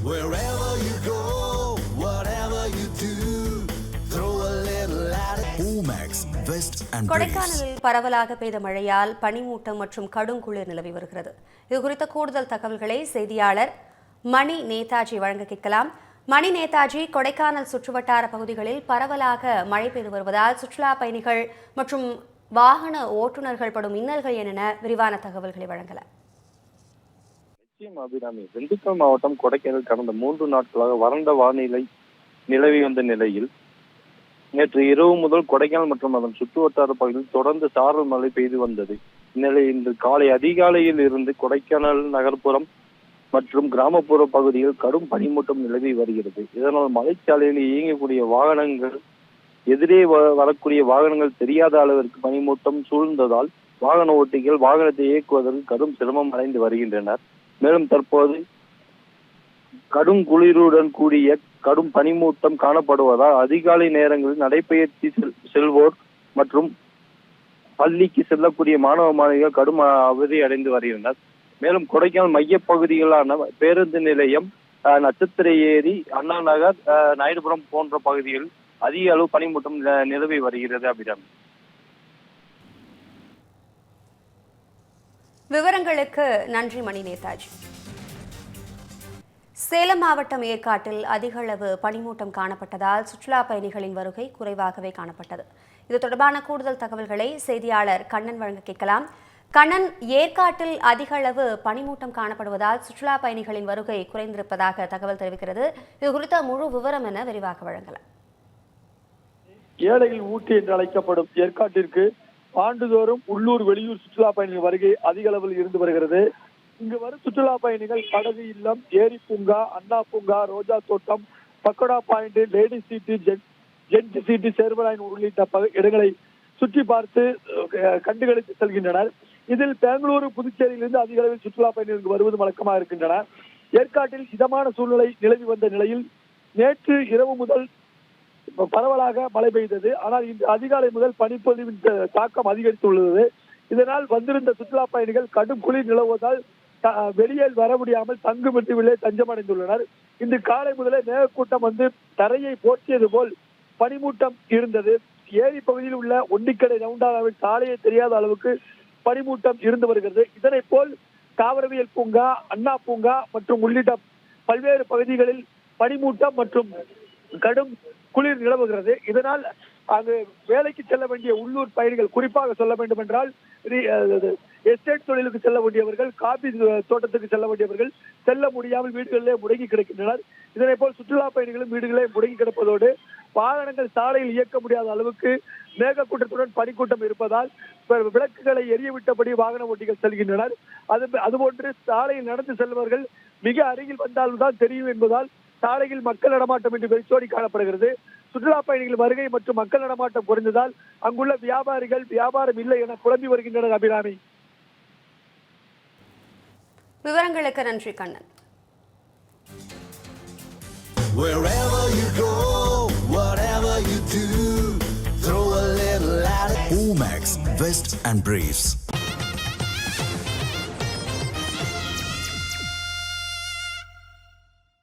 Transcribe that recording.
Wherever you go, whatever you do, throw a little at it. Omax, Vest and Briefs. கொடைக்கானலில் பரவலாக பெய்த மழையால் பனிமூட்டம் மற்றும் கடுங்குளிர் நிலவி வருகிறது. இது குறித்த கூடுதல் தகவல்களை செய்தியாளர் மணி நேதாஜி வழங்க கேட்கலாம். மணி நேதாஜி, கொடைக்கானல் சுற்றுவட்டார பகுதிகளில் பரவலாக மழை பெய்து வருவதால் சுற்றுலா பயணிகள் மற்றும் வாகன ஓட்டுநர்கள் படும் இன்னல்கள் என விரிவான தகவல்களை வழங்கலாம். அபிராமி, திண்டுக்கல் மாவட்டம் கொடைக்கானல் கடந்த 3 நாட்களாக வறண்ட வானிலை நிலவி வந்த நிலையில் நேற்று இரவு முதல் கொடைக்கானல் மற்றும் அதன் சுற்றுவட்டார பகுதியில் தொடர்ந்து சாரல் மழை பெய்து வந்தது. இந்நிலையில் இன்று காலை அதிகாலையில் இருந்து கொடைக்கானல் நகர்ப்புறம் மற்றும் கிராமப்புற பகுதியில் கடும் பனிமூட்டம் நிலவி வருகிறது. இதனால் மலைச்சாலையில் இயங்கக்கூடிய வாகனங்கள் எதிரே வரக்கூடிய வாகனங்கள் தெரியாத அளவிற்கு பனிமூட்டம் சூழ்ந்ததால் வாகன ஓட்டிகள் வாகனத்தை இயக்குவதற்கு கடும் சிரமம் அடைந்து வருகின்றனர். மேலும் தற்போது கடும் குளிருடன் கூடிய கடும் பனிமூட்டம் காணப்படுவதால் அதிகாலை நேரங்களில் நடைபயிற்சி செல்வோர் மற்றும் பள்ளிக்கு செல்லக்கூடிய மாணவ மாணவிகள் கடும் அவதி அடைந்து வருகின்றனர். மேலும் கொடைக்கானல் மையப்பகுதிகளான பேருந்து நிலையம், நட்சத்திர ஏரி, அண்ணா நகர், நாயுடுபுரம் போன்ற பகுதியில் அதிக அளவு பனிமூட்டம் நிலவி வருகிறது. அபிராமி, விவரங்களுக்கு நன்றி மணி நேதாஜி. சேலம் மாவட்டம் ஏற்காட்டில் அதிக அளவு பனிமூட்டம் காணப்பட்டதால் சுற்றுலா பயணிகளின் வருகை குறைவாகவே காணப்பட்டது. இது தொடர்பான கூடுதல் தகவல்களை செய்தியாளர் கண்ணன் வழங்க கேட்கலாம். கண்ணன், ஏற்காட்டில் அதிக அளவு பனிமூட்டம் காணப்படுவதால் சுற்றுலா பயணிகளின் வருகை குறைந்திருப்பதாக தகவல் தெரிவிக்கிறது. இது குறித்த முழு விவரம் என விரிவாக வழங்கலாம். ஏழையில் ஊட்டி என்று அழைக்கப்படும் ஏற்காட்டிற்கு ஆண்டுதோறும் உள்ளூர் வெளியூர் சுற்றுலா பயணிகள் வருகை அதிக அளவில் இருந்து வருகிறது. இங்கு வரும் சுற்றுலா பயணிகள் படகு இல்லம், ஏரி பூங்கா, அண்ணா பூங்கா, ரோஜா தோட்டம், பக்கோடா பாயிண்ட், லேடி சீட்டு, ஜென்ட் சீட்டு, சேர்வலாயின் உள்ளிட்ட இடங்களை சுற்றி பார்த்து கண்டுகளித்து செல்கின்றனர். இதில் பெங்களூரு, புதுச்சேரியிலிருந்து அதிக அளவில் சுற்றுலா பயணிகள் வருவது வழக்கமாக இருக்கின்றனர். ஏற்காட்டில் இதமான சூழ்நிலை நிலவி வந்த நிலையில் நேற்று இரவு முதல் பரவலாக மழை பெய்தது. ஆனால் இன்று அதிகாலை முதல் பனிப்பொழிவின் தாக்கம் அதிகரித்துள்ளது. இதனால் வந்திருந்த சுற்றுலா பயணிகள் கடும் குளிர் நிலவுவதால் வெளியே வர முடியாமல் தங்குமிட்டுவிலே தஞ்சமடைந்துள்ளனர். இன்று காலை முதலே மேகக்கூட்டம் வந்து தரையை போற்றியது போல் பனிமூட்டம் இருந்தது. ஏரி பகுதியில் உள்ள ஒண்டிக்கடை ரவுண்டானாவில் சாலையை தெரியாத அளவுக்கு பனிமூட்டம் இருந்து வருகிறது. இதனை போல் தாவரவியல் பூங்கா, அண்ணா பூங்கா மற்றும் உள்ளிட்ட பல்வேறு பகுதிகளில் பனிமூட்டம் மற்றும் கடும் குளிர் நிலவுகிறது. இதனால் அங்கு வேலைக்கு செல்ல வேண்டிய உள்ளூர் பயணிகள், குறிப்பாக சொல்ல வேண்டும் என்றால் எஸ்டேட் தொழிலுக்கு செல்ல வேண்டியவர்கள், காபி தோட்டத்துக்கு செல்ல வேண்டியவர்கள் செல்ல முடியாமல் வீடுகளிலே முடங்கி கிடக்கின்றனர். இதனை போல் சுற்றுலா பயணிகளும் வீடுகளே முடங்கி கிடப்பதோடு வாகனங்கள் சாலையில் இயக்க முடியாத அளவுக்கு மேகக்கூட்டத்துடன் பனிக்கூட்டம் இருப்பதால் விளக்குகளை எரியவிட்டபடி வாகன ஓட்டிகள் செல்கின்றனர். அதுபோன்று சாலையில் நடந்து செல்பவர்கள் மிக அருகில் வந்தால்தான் தெரியும் என்பதால் சாலையில் மக்கள் நடமாட்டம் என்று வெறிச்சோடி காணப்படுகிறது. சுற்றுலா பயணிகள் வருகை மற்றும் மக்கள் நடமாட்டம் குறைந்ததால் அங்குள்ள வியாபாரிகள் வியாபாரம் இல்லை என குழம்பி வருகின்றனர். அபிராமி, விவரங்களுக்கு நன்றி Kannan. Wherever you go, whatever you do, throw a little at it. Omax, Vest and Briefs.